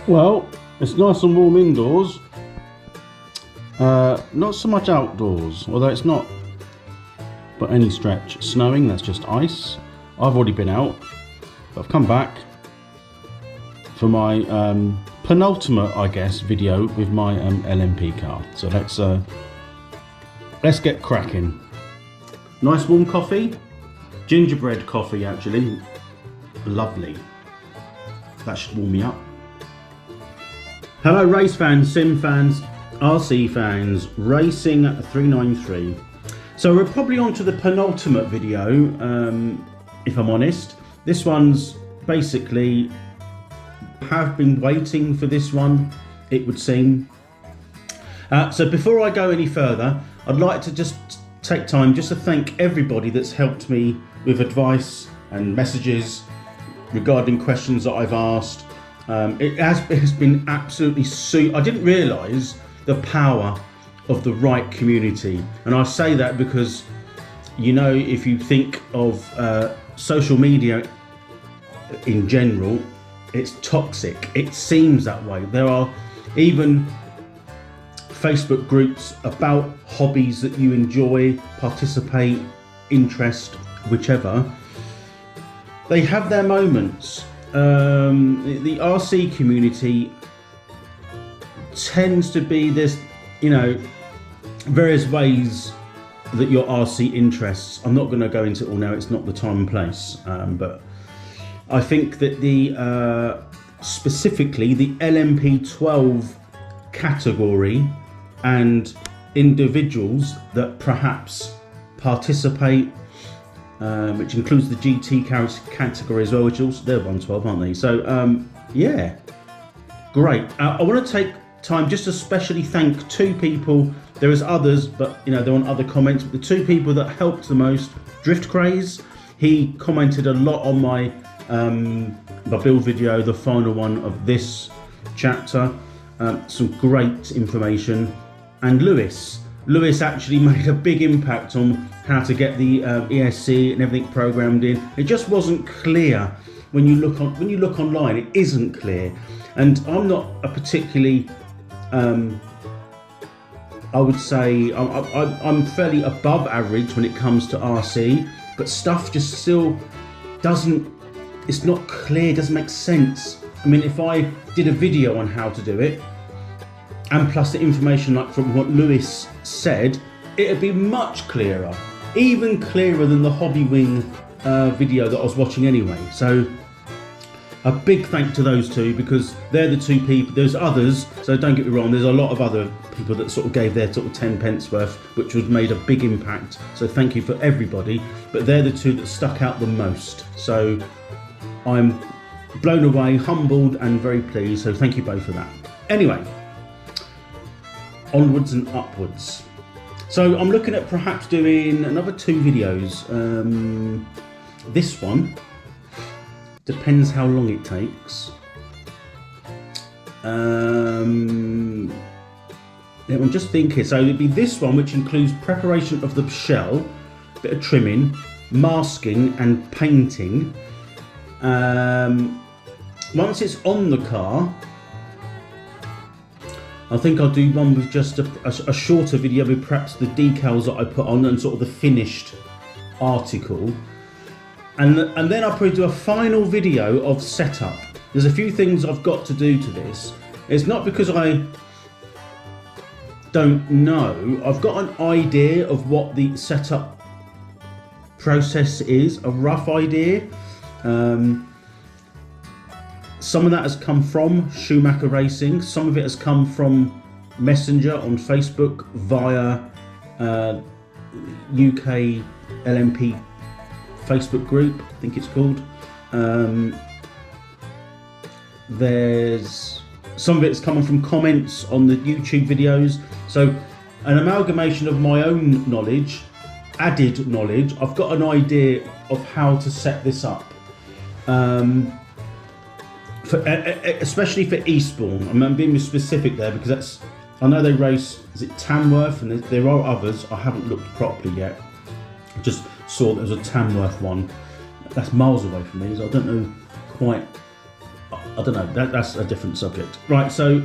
Well, it's nice and warm indoors, not so much outdoors, although it's not by any stretch snowing, that's just ice. I've already been out, but I've come back for my penultimate, I guess, video with my LMP car. So let's get cracking. Nice warm coffee, gingerbread coffee actually, lovely. That should warm me up. Hello race fans, sim fans, RC fans, Racing 393. So we're probably on to the penultimate video, if I'm honest. This one's basically, have been waiting for this one, it would seem. So before I go any further, I'd like to just take time just to thank everybody that's helped me with advice and messages regarding questions that I've asked. It has been absolutely I didn't realise the power of the right community, and I say that because, you know, if you think of social media in general, it's toxic. It seems that way. There are even Facebook groups about hobbies that you enjoy, participate, interest, whichever. They have their moments. The RC community tends to be this, you know, various ways that your RC interests. I'm not going to go into it all now, it's not the time and place, but I think that the specifically the LMP12 category and individuals that perhaps participate, which includes the GT category as well, which also, they're 112, aren't they? So yeah, great. I want to take time just to especially thank two people. There is others, but you know, they're on other comments, but the two people that helped the most. Drift Craze, he commented a lot on my build video, the final one of this chapter. Some great information. And Lewis actually made a big impact on how to get the ESC and everything programmed in. It just wasn't clear when you look online. It isn't clear, and I'm not a particularly I would say I'm fairly above average when it comes to RC, but stuff just still doesn't, it's not clear, doesn't make sense. I mean, if I did a video on how to do it, and plus the information like from what Lewis said, it'd be much clearer, even clearer than the Hobby Wing video that I was watching anyway. So a big thank to those two, because they're the two people. There's others, so don't get me wrong, there's a lot of other people that sort of gave their sort of 10 pence worth, which was made a big impact. So thank you for everybody, but they're the two that stuck out the most. So I'm blown away, humbled and very pleased, so thank you both for that. Anyway, onwards and upwards. So I'm looking at perhaps doing another 2 videos. This one depends how long it takes. Yeah, I'm just thinking, so it'd be this one, which includes preparation of the shell, bit of trimming, masking and painting. Once it's on the car, I think I'll do one with just a shorter video with perhaps the decals that I put on and sort of the finished article. And then I'll probably do a final video of setup. There's a few things I've got to do to this. It's not because I don't know. I've got an idea of what the setup process is, a rough idea. Some of that has come from Schumacher Racing. Some of it has come from Messenger on Facebook via UK LMP Facebook group, I think it's called. There's some of it's coming from comments on the YouTube videos. So an amalgamation of my own knowledge, added knowledge. I've got an idea of how to set this up. Especially for Eastbourne. I'm being specific there because that's, I know they race, is it Tamworth, and there are others. I haven't looked properly yet. I just saw there was a Tamworth one. That's miles away from me, so I don't know quite I don't know, that's a different subject. Right, so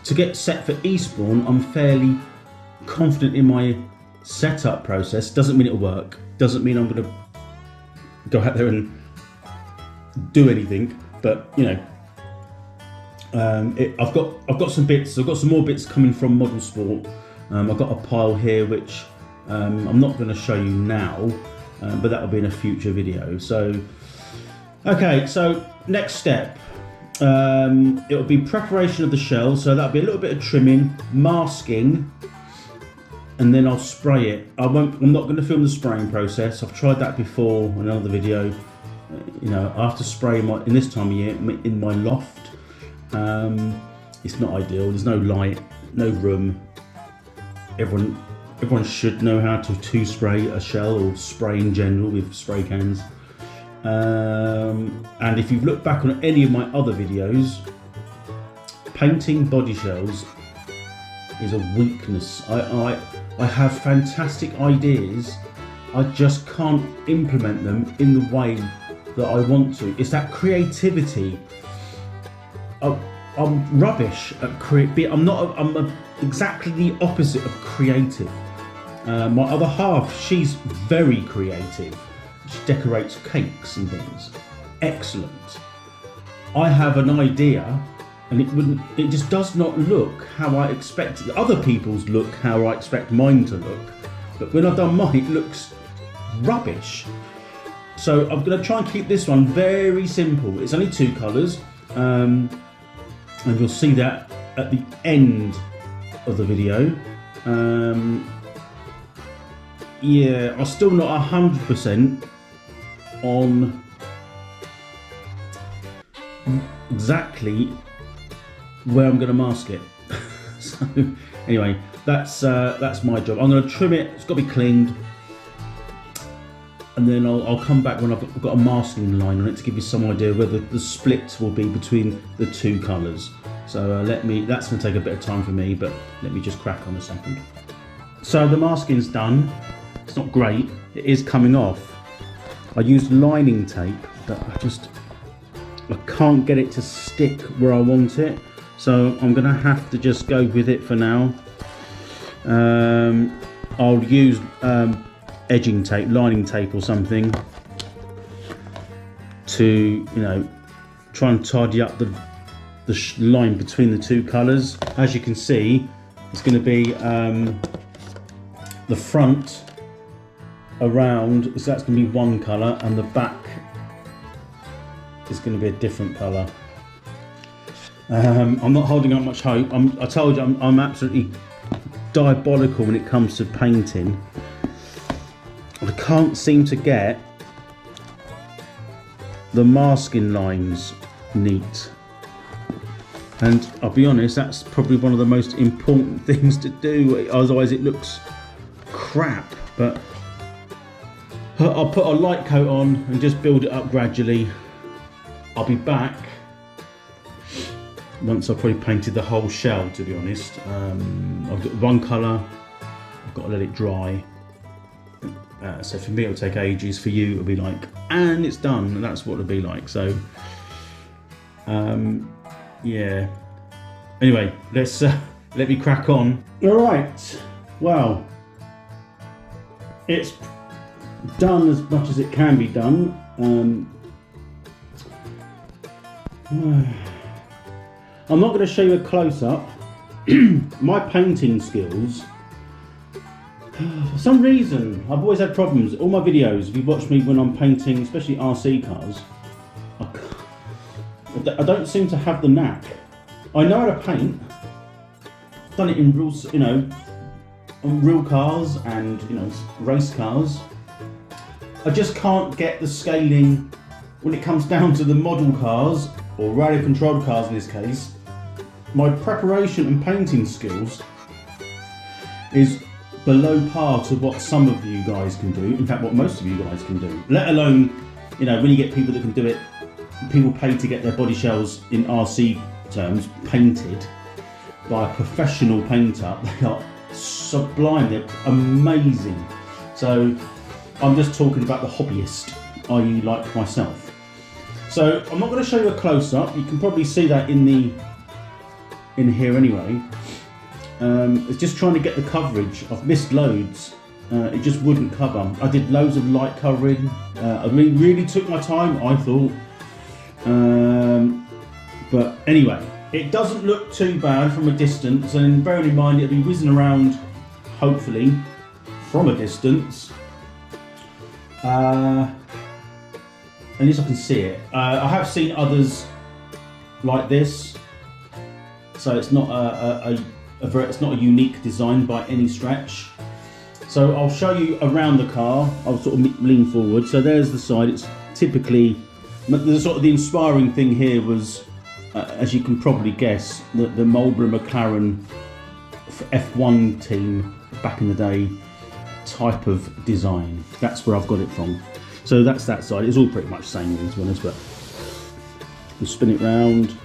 to get set for Eastbourne, I'm fairly confident in my setup process. Doesn't mean it'll work, doesn't mean I'm going to go out there and do anything, but you know, I've got some bits. I've got some more bits coming from Model Sport. I've got a pile here which I'm not going to show you now, but that will be in a future video. So okay, so next step, it will be preparation of the shell. So that'll be a little bit of trimming, masking, and then I'll spray it. I'm not going to film the spraying process. I've tried that before in another video. You know, I have to spray in this time of year in my loft. It's not ideal. There's no light, no room. Everyone should know how to spray a shell or spray in general with spray cans. And if you've looked back on any of my other videos, painting body shells is a weakness. I have fantastic ideas, I just can't implement them in the way that I want to. It's that creativity. I'm rubbish at I'm exactly the opposite of creative. My other half, she's very creative. She decorates cakes and things. Excellent. I have an idea, and it just does not look how I expect other people's look, how I expect mine to look. But when I've done mine, it looks rubbish. So I'm going to try and keep this one very simple. It's only 2 colours, and you'll see that at the end of the video. Yeah, I'm still not 100% on exactly where I'm going to mask it. So anyway, that's my job. I'm going to trim it. It's got to be cleaned, and then I'll come back when I've got a masking line on it to give you some idea whether the split will be between the 2 colours. So that's going to take a bit of time for me, but let me just crack on a second. So the masking's done. It's not great. It is coming off. I used lining tape, but I can't get it to stick where I want it. So I'm going to have to just go with it for now. I'll use edging tape, lining tape or something to, you know, try and tidy up the line between the 2 colours. As you can see, it's going to be the front around, so that's going to be one colour, and the back is going to be a different colour. I'm not holding out much hope. I told you I'm absolutely diabolical when it comes to painting. I can't seem to get the masking lines neat, and I'll be honest, that's probably one of the most important things to do, otherwise it looks crap. But I'll put a light coat on and just build it up gradually. I'll be back once I've probably painted the whole shell, to be honest. I've got one colour, I've got to let it dry. So for me it'll take ages, for you it'll be like, and it's done, and that's what it'll be like. So yeah, anyway, let me crack on. All right, well, it's done as much as it can be done. I'm not going to show you a close-up. My painting skills, for some reason, I've always had problems. All my videos, if you watch me when I'm painting, especially RC cars, I don't seem to have the knack. I know how to paint. I've done it in real, you know, on real cars and, you know, race cars. I just can't get the scaling when it comes down to the model cars, or radio controlled cars in this case. My preparation and painting skills is below par to what some of you guys can do. In fact, what most of you guys can do. Let alone, you know, when you get people that can do it, people pay to get their body shells, in RC terms, painted by a professional painter. They are sublime, they're amazing. So I'm just talking about the hobbyist, i.e. like myself. So I'm not going to show you a close-up. You can probably see that in here anyway. It's just trying to get the coverage. I've missed loads. It just wouldn't cover. I did loads of light covering. I really took my time, I thought. But anyway, it doesn't look too bad from a distance, and bearing in mind it'll be whizzing around, hopefully, from a distance. At least I can see it. I have seen others like this, so it's not it's not a unique design by any stretch. So I'll show you around the car. I'll sort of lean forward. So there's the side. It's typically the inspiring thing here was, as you can probably guess, the Marlboro McLaren F1 team back in the day type of design. That's where I've got it from. So that's that side. It's all pretty much the same, to be honest, but we'll spin it round.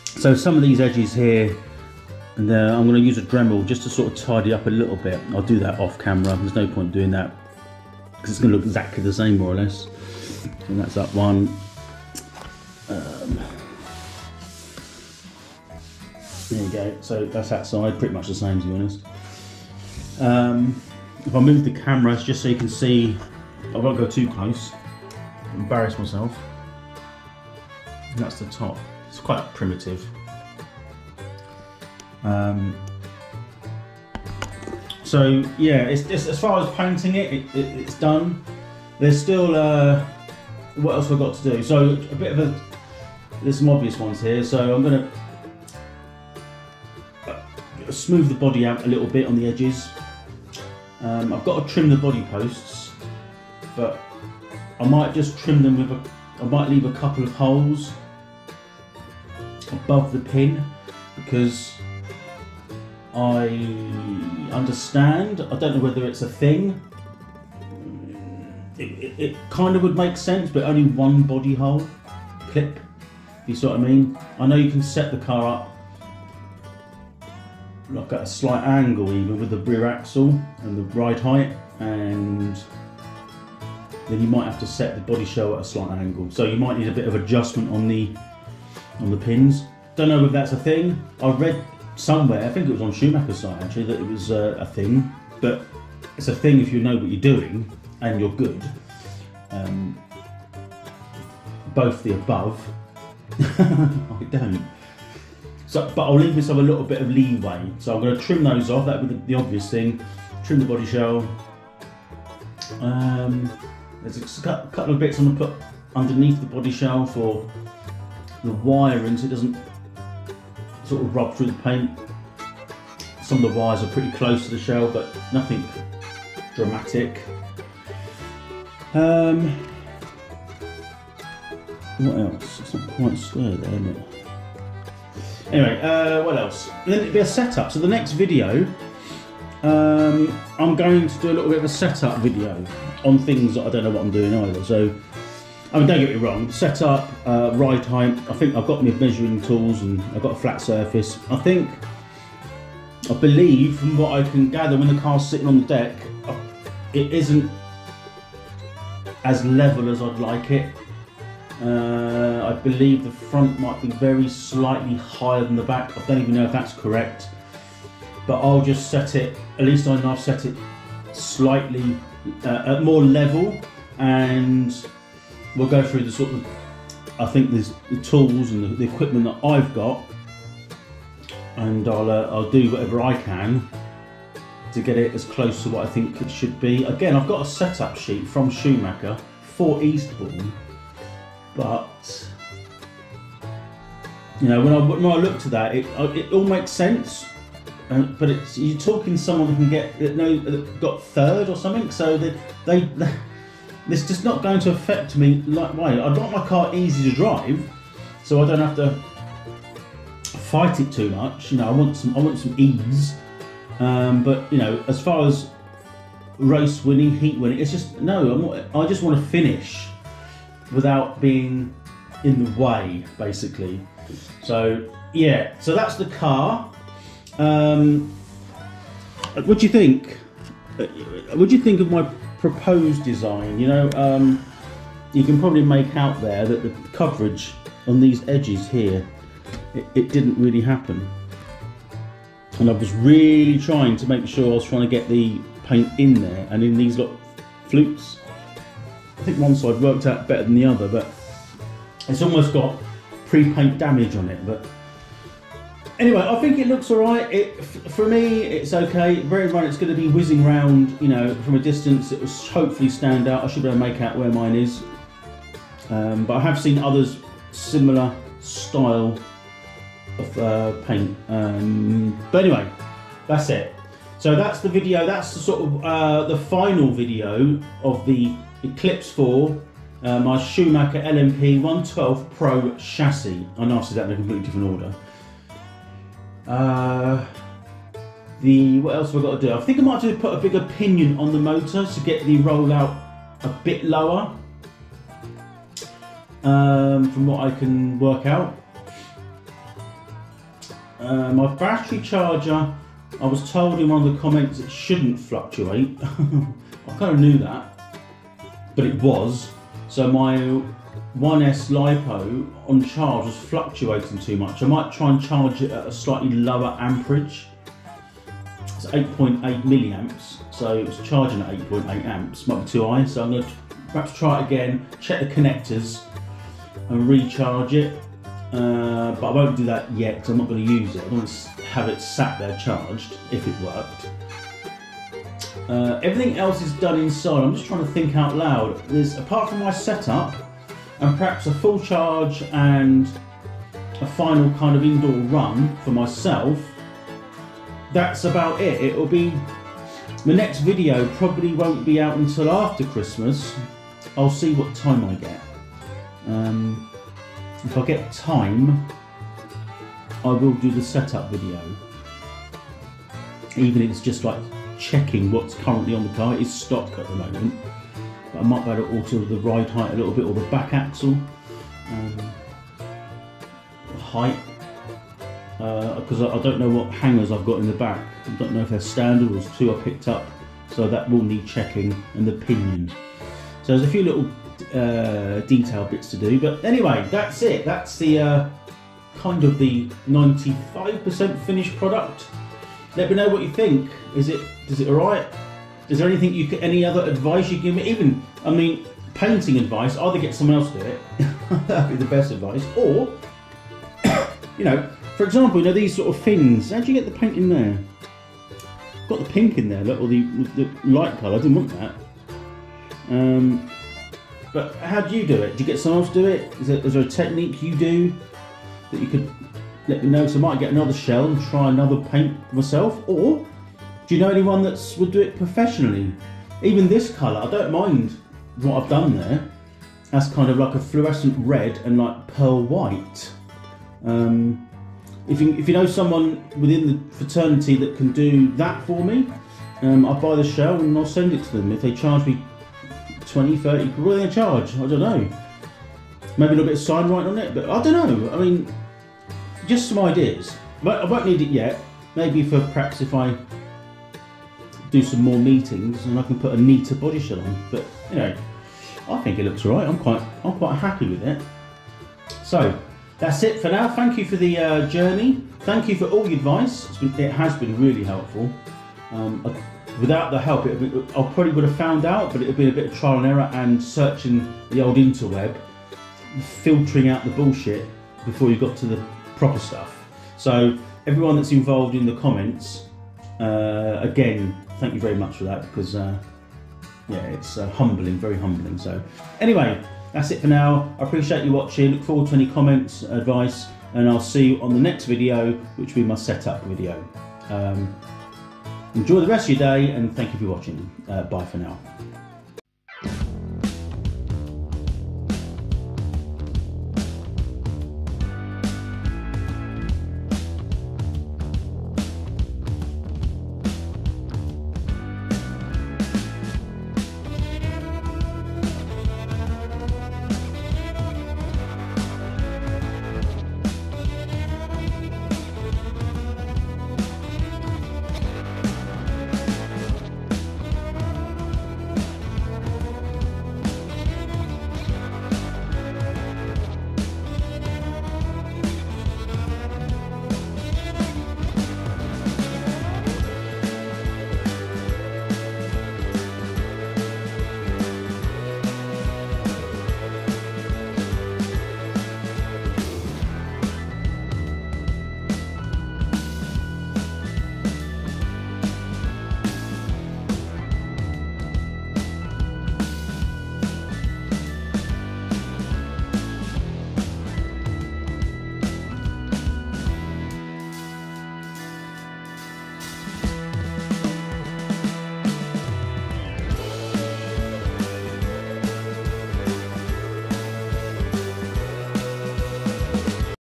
So some of these edges here, and I'm going to use a Dremel just to sort of tidy up a little bit. I'll do that off camera. There's no point doing that because it's going to look exactly the same, more or less. And that's that one. There you go. So that's that side, pretty much the same, to be honest. If I move the camera, just so you can see, I won't go too close, embarrass myself. And that's the top. It's quite primitive. So yeah, it's as far as painting it's done. There's still what else have I got to do? So a bit of there's some obvious ones here. So I'm going to smooth the body out a little bit on the edges. I've got to trim the body posts, but I might just trim them with I might leave a couple of holes above the pin, because I understand, I don't know whether it's a thing, it kind of would make sense, but only one body hole clip, if you see what I mean. I know you can set the car up like at a slight angle even with the rear axle and the ride height, and then you might have to set the body shell at a slight angle, so you might need a bit of adjustment on the pins. Don't know if that's a thing. I read somewhere, I think it was on Schumacher's site actually, that it was a thing, but it's a thing if you know what you're doing and you're good. Both the above. I don't. So, but I'll leave myself a little bit of leeway. So I'm going to trim those off. That would be the obvious thing. Trim the body shell. There's a couple of bits I'm going to put underneath the body shell for the wiring, so it doesn't sort of rub through the paint. Some of the wires are pretty close to the shell, but nothing dramatic. What else? It's not quite square there, is it? Anyway, what else? And then it'd be a setup. So the next video, I'm going to do a little bit of a setup video on things that I don't know what I'm doing either. So, I mean, don't get me wrong, setup, ride height, I think I've got my measuring tools and I've got a flat surface. I believe from what I can gather when the car's sitting on the deck, it isn't as level as I'd like it. I believe the front might be very slightly higher than the back. I don't even know if that's correct, but I'll just set it, at least I know I've set it slightly at more level, and we'll go through the sort of, I think there's the tools and the equipment that I've got, and I'll do whatever I can to get it as close to what I think it should be. Again, I've got a setup sheet from Schumacher for Eastbourne, but you know, when I looked at that, it all makes sense. But you're talking someone who can get got third or something, so this just not going to affect me like way. I'd like my car easy to drive, so I don't have to fight it too much. You know, I want some ease. But you know, as far as race winning, heat winning, it's just no. I just want to finish without being in the way, basically. So yeah, so that's the car. What do you think? What do you think of my proposed design? You know, you can probably make out there that the coverage on these edges here, it didn't really happen. And I was really trying to make sure I was trying to get the paint in there and in these little flutes. I think one side worked out better than the other, but it's almost got pre-paint damage on it. But anyway, I think it looks alright. For me, it's okay. Very much it's going to be whizzing round, you know, from a distance. It will hopefully stand out. I should be able to make out where mine is. But I have seen others similar style of paint. But anyway, that's it. So that's the video. That's the sort of the final video of the Eclipse 4, my Schumacher LMP12 Pro chassis. I know I said that in a completely different order. What else have I got to do? I think I might have to put a bigger pinion on the motor to get the rollout a bit lower, from what I can work out. My battery charger, I was told in one of the comments it shouldn't fluctuate. I kind of knew that, but it was. So my 1S LiPo on charge was fluctuating too much. I might try and charge it at a slightly lower amperage. It's 8.8 milliamps, so it was charging at 8.8 amps. Might be too high, so I'm going to perhaps try it again, check the connectors and recharge it. But I won't do that yet because I'm not going to use it. I want to have it sat there charged if it worked. Everything else is done inside. I'm just trying to think out loud. There's, apart from my setup and perhaps a full charge and a final kind of indoor run for myself, that's about it. It'll be, the next video probably won't be out until after Christmas. I'll see what time I get. If I get time, I will do the setup video. Even if it's just like checking what's currently on the car. It is stock at the moment, but I might be able to alter the ride height a little bit, or the back axle height, because I don't know what hangers I've got in the back. I don't know if they're standard or there's two I picked up, so that will need checking, and the pinion. So there's a few little detail bits to do, but anyway, that's it. That's the kind of the 95% finished product. Let me know what you think. Is it alright? Is there anything any other advice you give me? Even, I mean, painting advice, either get someone else to do it, that'd be the best advice, or, you know, for example, you know, these sort of fins, how do you get the paint in there? Got the pink in there, look, or the light colour, I didn't want that. But how do you do it? Do you get someone else to do it? Is there a technique you do that you could let me know? So I might get another shell and try another paint myself. Or do you know anyone that would do it professionally? Even this colour, I don't mind what I've done there. That's kind of like a fluorescent red and like pearl white. If you know someone within the fraternity that can do that for me, I'll buy the shell and I'll send it to them. If they charge me 20, 30, what are they charge? I don't know. Maybe a little bit of sign writing on it, but I don't know. I mean, just some ideas. But I won't need it yet. Maybe for perhaps if I do some more meetings and I can put a neater body shell on. But you know, I think it looks alright. I'm quite happy with it. So that's it for now. Thank you for the journey. Thank you for all the advice. It has been really helpful. Without the help, I probably would have found out, but it would have been a bit of trial and error and searching the old interweb, filtering out the bullshit before you got to the proper stuff. So everyone that's involved in the comments, again, thank you very much for that, because yeah, it's humbling, very humbling. So anyway, that's it for now. I appreciate you watching. Look forward to any comments, advice, and I'll see you on the next video, which will be my setup video. Enjoy the rest of your day, and thank you for watching. Bye for now.